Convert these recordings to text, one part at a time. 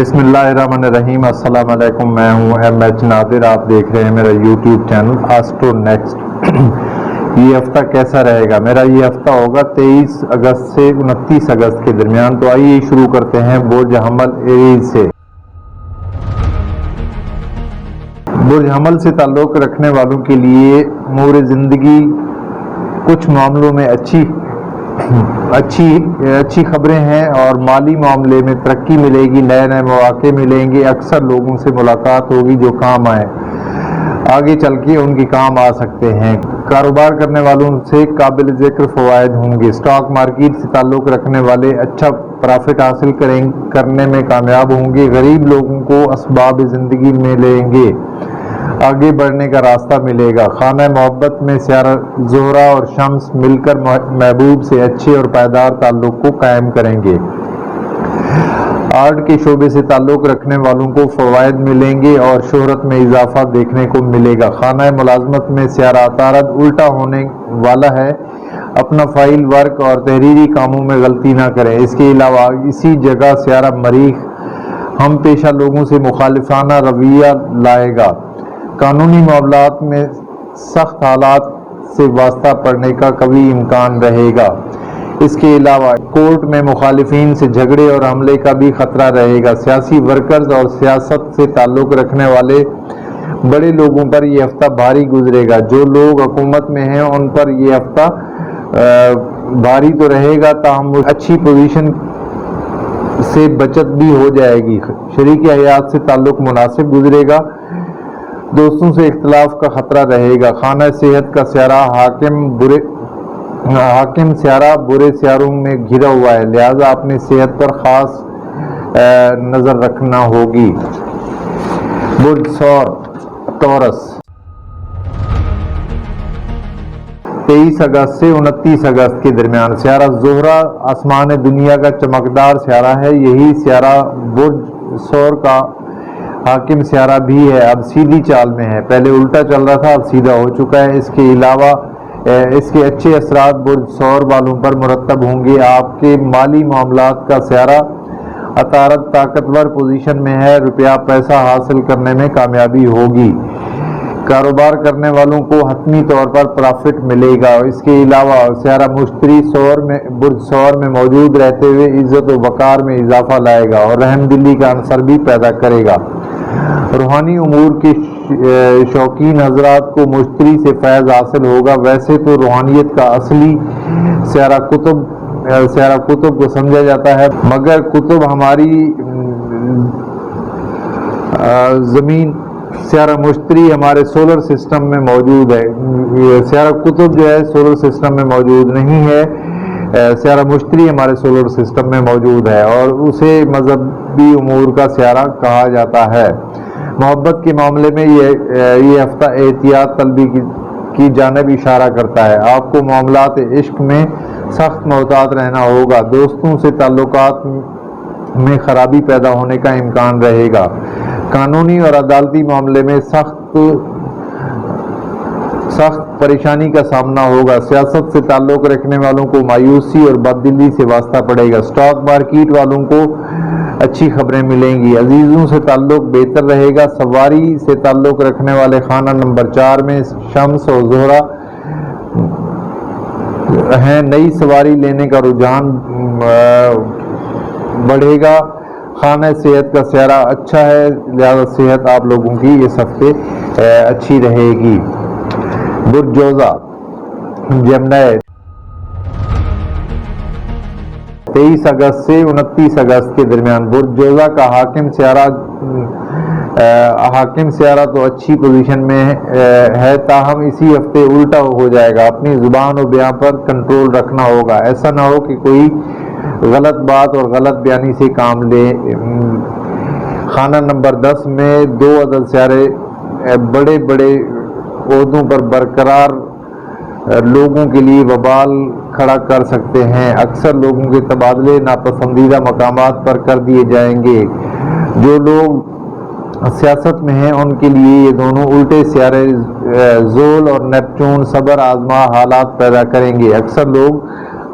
بسم اللہ الرحمن الرحیم۔ السلام علیکم، میں ہوں MH نادر، آپ دیکھ رہے ہیں میرا یوٹیوب چینل آسٹرو نیکسٹ۔ یہ ہفتہ کیسا رہے گا؟ میرا یہ ہفتہ ہوگا 23 اگست سے 29 اگست کے درمیان۔ تو آئیے شروع کرتے ہیں برج حمل ایریز سے۔ برج حمل سے تعلق رکھنے والوں کے لیے امور زندگی کچھ معاملوں میں اچھی خبریں ہیں اور مالی معاملے میں ترقی ملے گی، نئے مواقع ملیں گے، اکثر لوگوں سے ملاقات ہوگی جو کام آگے چل کے ان کے کام آ سکتے ہیں۔ کاروبار کرنے والوں سے قابل ذکر فوائد ہوں گے۔ اسٹاک مارکیٹ سے تعلق رکھنے والے اچھا پرافٹ حاصل کرنے میں کامیاب ہوں گے۔ غریب لوگوں کو اسباب زندگی ملیں گے، آگے بڑھنے کا راستہ ملے گا۔ خانہ محبت میں سیارہ زہرہ اور شمس مل کر محبوب سے اچھے اور پائیدار تعلق کو قائم کریں گے۔ آرٹ کے شعبے سے تعلق رکھنے والوں کو فوائد ملیں گے اور شہرت میں اضافہ دیکھنے کو ملے گا۔ خانہ ملازمت میں سیارہ عطارد الٹا ہونے والا ہے، اپنا فائل ورک اور تحریری کاموں میں غلطی نہ کریں۔ اس کے علاوہ اسی جگہ سیارہ مریخ ہم پیشہ لوگوں سے مخالفانہ رویہ لائے گا۔ قانونی معاملات میں سخت حالات سے واسطہ پڑنے کا قوی امکان رہے گا۔ اس کے علاوہ کورٹ میں مخالفین سے جھگڑے اور حملے کا بھی خطرہ رہے گا۔ سیاسی ورکرز اور سیاست سے تعلق رکھنے والے بڑے لوگوں پر یہ ہفتہ بھاری گزرے گا۔ جو لوگ حکومت میں ہیں ان پر یہ ہفتہ بھاری تو رہے گا، تاہم اچھی پوزیشن سے بچت بھی ہو جائے گی۔ شریک حیات سے تعلق مناسب گزرے گا، دوستوں سے اختلاف کا خطرہ رہے گا۔ خانہ صحت کا سیارہ حاکم سیارہ برے سیاروں میں گھرا ہوا ہے، لہذا اپنی صحت پر خاص نظر رکھنا ہوگی۔ برج ثور ٹورس 23 اگست سے 29 اگست کے درمیان سیارہ زہرہ آسمان دنیا کا چمکدار سیارہ ہے۔ یہی سیارہ برج ثور کا حاکم سیارہ بھی ہے، اب سیدھی چال میں ہے، پہلے الٹا چل رہا تھا اب سیدھا ہو چکا ہے۔ اس کے علاوہ اس کے اچھے اثرات برج ثور والوں پر مرتب ہوں گے۔ آپ کے مالی معاملات کا سیارہ عطارد طاقتور پوزیشن میں ہے، روپیہ پیسہ حاصل کرنے میں کامیابی ہوگی۔ کاروبار کرنے والوں کو حتمی طور پر پرافٹ ملے گا۔ اس کے علاوہ سیارہ مشتری برج ثور میں موجود رہتے ہوئے عزت و وقار میں اضافہ لائے گا اور رحم دلی کا عنصر بھی پیدا کرے گا۔ روحانی امور کے شوقین حضرات کو مشتری سے فیض حاصل ہوگا۔ ویسے تو روحانیت کا اصلی سیارہ قطب کو سمجھا جاتا ہے، مگر قطب ہماری زمین سیارہ مشتری ہمارے سولر سسٹم میں موجود ہے۔ سیارہ قطب جو ہے سولر سسٹم میں موجود نہیں ہے، سیارہ مشتری ہمارے سولر سسٹم میں موجود ہے اور اسے مذہبی امور کا سیارہ کہا جاتا ہے۔ محبت کے معاملے میں یہ ہفتہ احتیاط طلبی کی جانب اشارہ کرتا ہے۔ آپ کو معاملات عشق میں سخت محتاط رہنا ہوگا، دوستوں سے تعلقات میں خرابی پیدا ہونے کا امکان رہے گا۔ قانونی اور عدالتی معاملے میں سخت پریشانی کا سامنا ہوگا۔ سیاست سے تعلق رکھنے والوں کو مایوسی اور بددلی سے واسطہ پڑے گا۔ اسٹاک مارکیٹ والوں کو اچھی خبریں ملیں گی، عزیزوں سے تعلق بہتر رہے گا۔ سواری سے تعلق رکھنے والے خانہ نمبر 4 میں شمس اور زہرہ ہیں، نئی سواری لینے کا رجحان بڑھے گا۔ خانہ صحت کا سیارہ اچھا ہے، لہذا صحت آپ لوگوں کی اس ہفتے اچھی رہے گی۔ برج جوزہ جیمنی 23 اگست سے 29 اگست کے درمیان برج جوزہ کا حاکم سیارہ تو اچھی پوزیشن میں ہے، تاہم اسی ہفتے الٹا ہو جائے گا۔ اپنی زبان و بیان پر کنٹرول رکھنا ہوگا، ایسا نہ ہو کہ کوئی غلط بات اور غلط بیانی سے کام لے۔ خانہ نمبر 10 میں 2 عدد سیارے بڑے عہدوں پر برقرار لوگوں کے لیے وبال کھڑا کر سکتے ہیں۔ اکثر لوگوں کے تبادلے ناپسندیدہ مقامات پر کر دیے جائیں گے۔ جو لوگ سیاست میں ہیں ان کے لیے یہ دونوں الٹے سیارے زول اور نیپچون صبر آزما حالات پیدا کریں گے۔ اکثر لوگ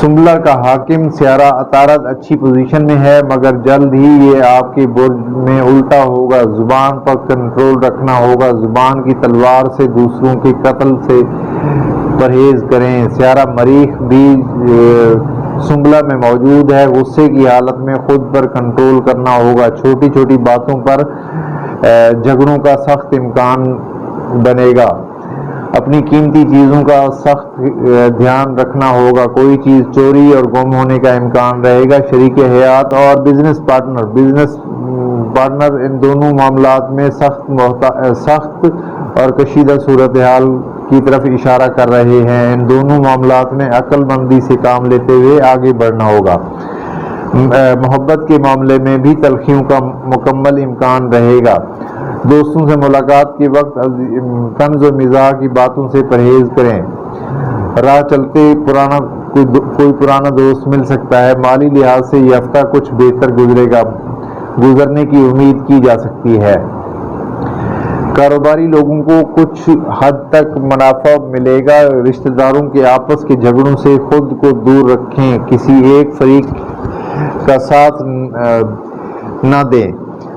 سنبلہ کا حاکم سیارہ عطارد اچھی پوزیشن میں ہے، مگر جلد ہی یہ آپ کے برج میں الٹا ہوگا۔ زبان پر کنٹرول رکھنا ہوگا، زبان کی تلوار سے دوسروں کے قتل سے پرہیز کریں۔ سیارہ مریخ بھی سنبلہ میں موجود ہے، غصے کی حالت میں خود پر کنٹرول کرنا ہوگا، چھوٹی چھوٹی باتوں پر جھگڑوں کا سخت امکان بنے گا، اپنی قیمتی چیزوں کا سخت دھیان رکھنا ہوگا، کوئی چیز چوری اور گم ہونے کا امکان رہے گا۔ شریک حیات اور بزنس پارٹنر ان دونوں معاملات میں سخت اور کشیدہ صورتحال کی طرف اشارہ کر رہے ہیں، ان دونوں معاملات میں عقل مندی سے کام لیتے ہوئے آگے بڑھنا ہوگا۔ محبت کے معاملے میں بھی تلخیوں کا مکمل امکان رہے گا، دوستوں سے ملاقات کے وقت طنز و مزاح کی باتوں سے پرہیز کریں، راہ چلتے کوئی پرانا دوست مل سکتا ہے، مالی لحاظ سے یہ ہفتہ کچھ بہتر گزرنے کی امید کی جا سکتی ہے۔ کاروباری لوگوں کو کچھ حد تک منافع ملے گا، رشتہ داروں کے آپس کے جھگڑوں سے خود کو دور رکھیں، کسی ایک فریق کا ساتھ نہ دیں۔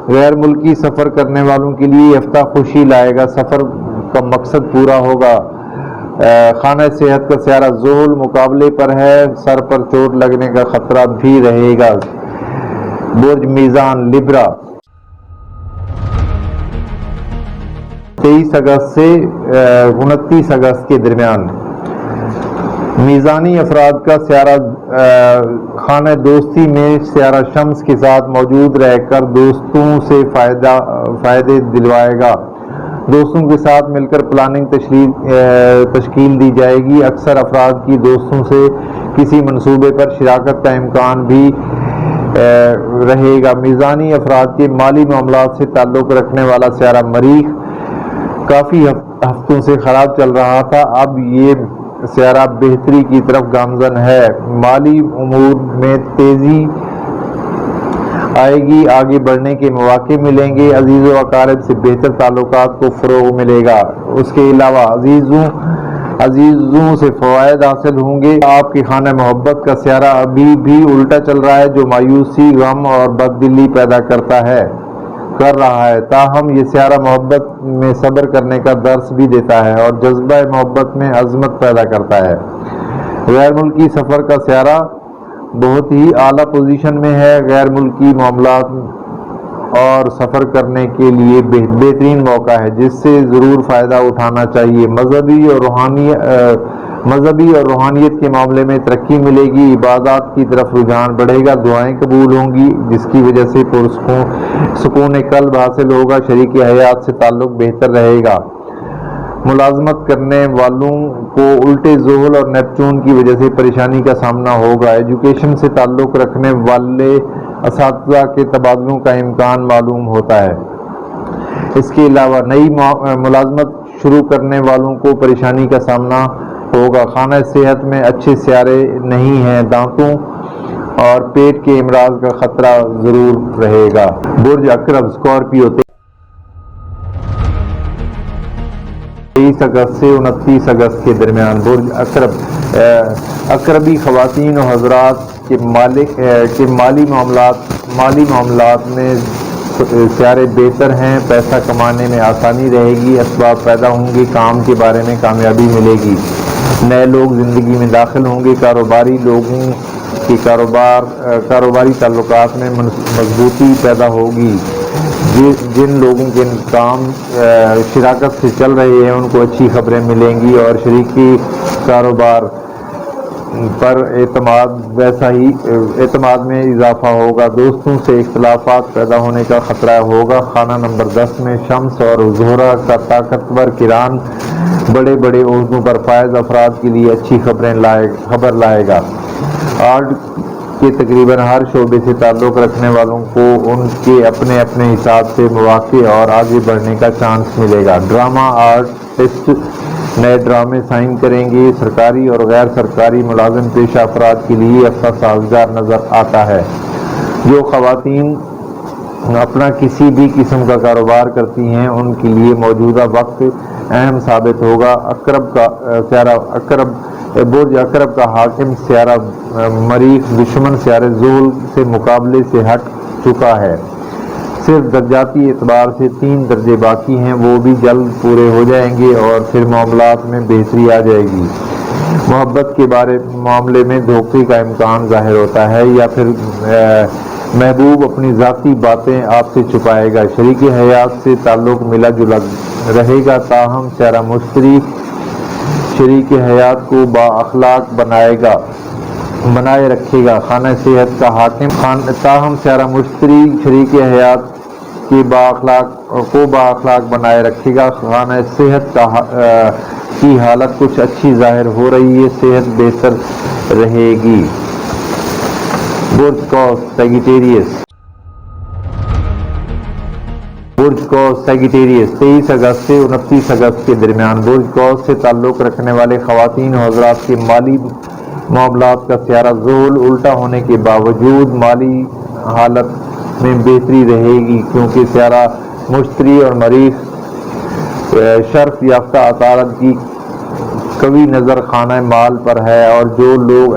غیر ملکی سفر کرنے والوں کے لیے یہ ہفتہ خوشی لائے گا، سفر کا مقصد پورا ہوگا۔ خانہ صحت کا سیارہ ذوال مقابلے پر ہے، سر پر چوٹ لگنے کا خطرہ بھی رہے گا۔ برج میزان لبرا 23 اگست سے 29 اگست کے درمیان میزانی افراد کا سیارہ خانہ دوستی میں سیارہ شمس کے ساتھ موجود رہ کر دوستوں سے فائدے دلوائے گا، دوستوں کے ساتھ مل کر پلاننگ تشکیل دی جائے گی، اکثر افراد کی دوستوں سے کسی منصوبے پر شراکت کا امکان بھی رہے گا۔ میزانی افراد کے مالی معاملات سے تعلق رکھنے والا سیارہ مریخ کافی ہفتوں سے خراب چل رہا تھا، اب یہ سیارہ بہتری کی طرف گامزن ہے، مالی امور میں تیزی آئے گی، آگے بڑھنے کے مواقع ملیں گے، عزیز و اقارب سے بہتر تعلقات کو فروغ ملے گا، اس کے علاوہ عزیزوں سے فوائد حاصل ہوں گے۔ آپ کے خانہ محبت کا سیارہ ابھی بھی الٹا چل رہا ہے، جو مایوسی، غم اور بددلی پیدا کر رہا ہے، تاہم یہ سیارہ محبت میں صبر کرنے کا درس بھی دیتا ہے اور جذبہ محبت میں عظمت پیدا کرتا ہے۔ غیر ملکی سفر کا سیارہ بہت ہی اعلیٰ پوزیشن میں ہے، غیر ملکی معاملات اور سفر کرنے کے لیے بہترین موقع ہے جس سے ضرور فائدہ اٹھانا چاہیے۔ مذہبی اور روحانیت کے معاملے میں ترقی ملے گی، عبادات کی طرف رجحان بڑھے گا، دعائیں قبول ہوں گی جس کی وجہ سے سکون قلب حاصل ہوگا، شریک حیات سے تعلق بہتر رہے گا۔ ملازمت کرنے والوں کو الٹے ذوال اور نیپچون کی وجہ سے پریشانی کا سامنا ہوگا، ایجوکیشن سے تعلق رکھنے والے اساتذہ کے تبادلوں کا امکان معلوم ہوتا ہے۔ اس کے علاوہ نئی ملازمت شروع کرنے والوں کو پریشانی کا سامنا ہوگا، خانہ صحت میں اچھے سیارے نہیں ہیں، دانتوں اور پیٹ کے امراض کا خطرہ ضرور رہے گا۔ برج عقرب اسکارپیو 23 اگست سے 29 اگست کے درمیان برج عقربی خواتین و حضرات کے مالی معاملات میں سیارے بہتر ہیں، پیسہ کمانے میں آسانی رہے گی، اسباب پیدا ہوں گے، کام کے بارے میں کامیابی ملے گی، نئے لوگ زندگی میں داخل ہوں گے، کاروباری لوگوں کے کاروباری تعلقات میں مضبوطی پیدا ہوگی، جن لوگوں کے کام شراکت سے چل رہے ہیں ان کو اچھی خبریں ملیں گی اور شریکی کاروبار پر اعتماد میں اضافہ ہوگا، دوستوں سے اختلافات پیدا ہونے کا خطرہ ہوگا۔ خانہ نمبر 10 میں شمس اور زہرہ کا طاقتور قران بڑے عہدوں پر فائز افراد کے لیے اچھی خبر لائے گا، آرٹ کے تقریباً ہر شعبے سے تعلق رکھنے والوں کو ان کے اپنے حساب سے مواقع اور آگے بڑھنے کا چانس ملے گا، ڈرامہ آرٹسٹ نئے ڈرامے سائن کریں گے، سرکاری اور غیر سرکاری ملازم پیشہ افراد کے لیے ہفتہ سازگار نظر آتا ہے، جو خواتین اپنا کسی بھی قسم کا کاروبار کرتی ہیں ان کے لیے موجودہ وقت اہم ثابت ہوگا۔ برج عقرب کا حاکم سیارہ مریخ دشمن سیارے زحل سے مقابلے سے ہٹ چکا ہے، صرف درجاتی اعتبار سے 3 درجے باقی ہیں، وہ بھی جلد پورے ہو جائیں گے اور پھر معاملات میں بہتری آ جائے گی۔ محبت کے معاملے میں دھوکے کا امکان ظاہر ہوتا ہے یا پھر محبوب اپنی ذاتی باتیں آپ سے چھپائے گا۔ شریک حیات سے تعلق ملا جلا رہے گا، تاہم سیارہ مشتری شریک حیات کو با اخلاق بنائے رکھے گا۔ خانہ صحت کا حاکم تاہم سیارہ مشتری شریک حیات کے با اخلاق بنائے رکھے گا۔ خانہ صحت کی حالت کچھ اچھی ظاہر ہو رہی ہے، صحت بہتر رہے گی۔ برج قوس سیجیٹیریس 23 اگست سے 29 اگست کے درمیان برج قوس سے تعلق رکھنے والے خواتین و حضرات کے مالی معاملات کا سیارہ زحل الٹا ہونے کے باوجود مالی حالت میں بہتری رہے گی، کیونکہ سیارہ مشتری اور مریخ شرف یافتہ عطارد کی قوی نظر خانہ مال پر ہے، اور جو لوگ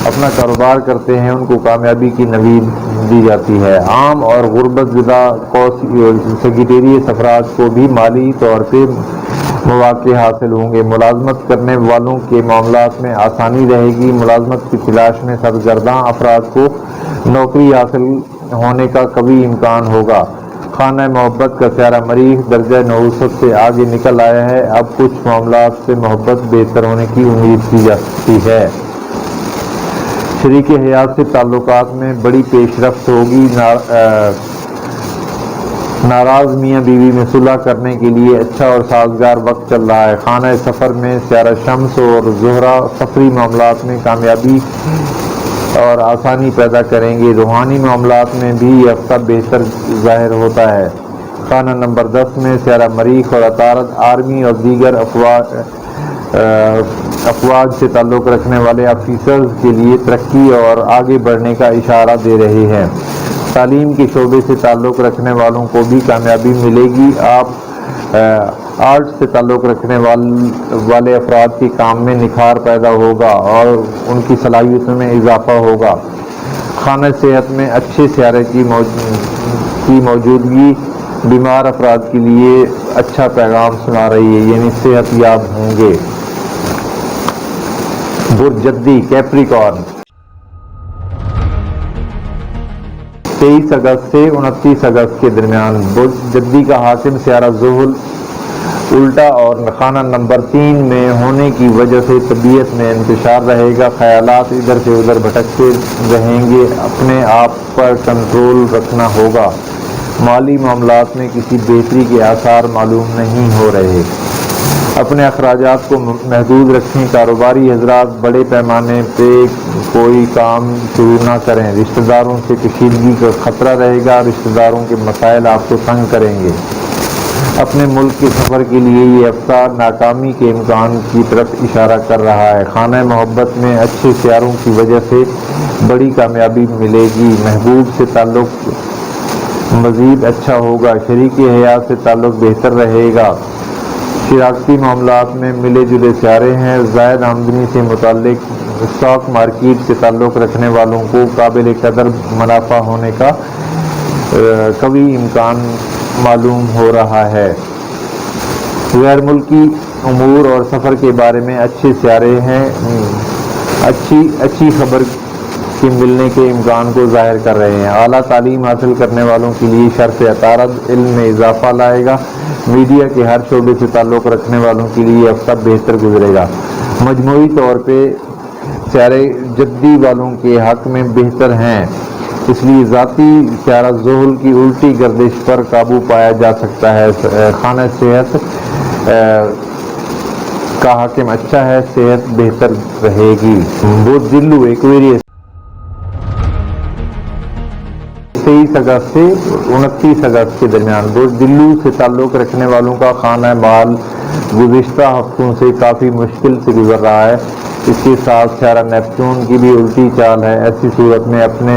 اپنا کاروبار کرتے ہیں ان کو کامیابی کی نوید دی جاتی ہے۔ عام اور غربت زدہ سیجیٹیریس افراد کو بھی مالی طور پہ مواقع حاصل ہوں گے۔ ملازمت کرنے والوں کے معاملات میں آسانی رہے گی۔ ملازمت کی تلاش میں سرگرداں افراد کو نوکری حاصل ہونے کا قوی امکان ہوگا۔ خانہ محبت کا سیارہ مریخ درجہ نحوست سے آگے نکل آیا ہے، اب کچھ معاملات سے محبت بہتر ہونے کی امید کی جا سکتی ہے۔ شریک حیات سے تعلقات میں بڑی پیش رفت ہوگی۔ ناراض میاں بیوی میں صلح کرنے کے لیے اچھا اور سازگار وقت چل رہا ہے۔ خانہ سفر میں سیارہ شمس اور زہرہ سفری معاملات میں کامیابی اور آسانی پیدا کریں گے۔ روحانی معاملات میں بھی یہ ہفتہ بہتر ظاہر ہوتا ہے۔ خانہ نمبر 10 میں سیارہ مریخ اور عطارد آرمی اور دیگر افواج سے تعلق رکھنے والے آفیسرز کے لیے ترقی اور آگے بڑھنے کا اشارہ دے رہے ہیں۔ تعلیم کے شعبے سے تعلق رکھنے والوں کو بھی کامیابی ملے گی۔ آرٹ سے تعلق رکھنے والے افراد کے کام میں نکھار پیدا ہوگا اور ان کی صلاحیتوں میں اضافہ ہوگا۔ خانہ صحت میں اچھے سیارے کی موجودگی بیمار افراد کے لیے اچھا پیغام سنا رہی ہے، یعنی صحت یاب ہوں گے۔ برج جدی کیپریکارن 23 اگست سے 29 اگست کے درمیان برج جدی کا حاکم سیارہ زحل الٹا اور خانہ نمبر 3 میں ہونے کی وجہ سے طبیعت میں انتشار رہے گا، خیالات ادھر سے ادھر بھٹکتے رہیں گے، اپنے آپ پر کنٹرول رکھنا ہوگا۔ مالی معاملات میں کسی بہتری کے آثار معلوم نہیں ہو رہے۔ اپنے اخراجات کو محدود رکھیں۔ کاروباری حضرات بڑے پیمانے پہ کوئی کام شروع نہ کریں۔ رشتہ داروں سے کشیدگی کا خطرہ رہے گا، رشتہ داروں کے مسائل آپ کو تنگ کریں گے۔ اپنے ملک کے سفر کے لیے یہ ہفتہ ناکامی کے امکان کی طرف اشارہ کر رہا ہے۔ خانہ محبت میں اچھے سیاروں کی وجہ سے بڑی کامیابی ملے گی۔ محبوب سے تعلق مزید اچھا ہوگا۔ شریک حیات سے تعلق بہتر رہے گا۔ شراکتی معاملات میں ملے جلے سیارے ہیں۔ زائد آمدنی سے متعلق اسٹاک مارکیٹ سے تعلق رکھنے والوں کو قابل قدر منافع ہونے کا قوی امکان معلوم ہو رہا ہے۔ غیر ملکی امور اور سفر کے بارے میں اچھے سیارے ہیں، اچھی خبر کے ملنے کے امکان کو ظاہر کر رہے ہیں۔ اعلیٰ تعلیم حاصل کرنے والوں کے لیے شرف عطارد علم میں اضافہ لائے گا۔ میڈیا کے ہر شعبے سے تعلق رکھنے والوں کے لیے یہ ہفتہ بہتر گزرے گا۔ مجموعی طور پہ سیارے جدی والوں کے حق میں بہتر ہیں، اس لیے ذاتی سیارہ زحل کی الٹی گردش پر قابو پایا جا سکتا ہے۔ خانہ صحت کا حاکم اچھا ہے، صحت بہتر رہے گی۔ برج ذلو ایکویریس 23 اگست سے 29 اگست کے درمیان برج ذلو سے تعلق رکھنے والوں کا خانہ مال گزشتہ ہفتوں سے کافی مشکل سے گزر رہا ہے۔ اس کے ساتھ سیارہ نیپچون کی بھی الٹی چال ہے۔ ایسی صورت میں اپنے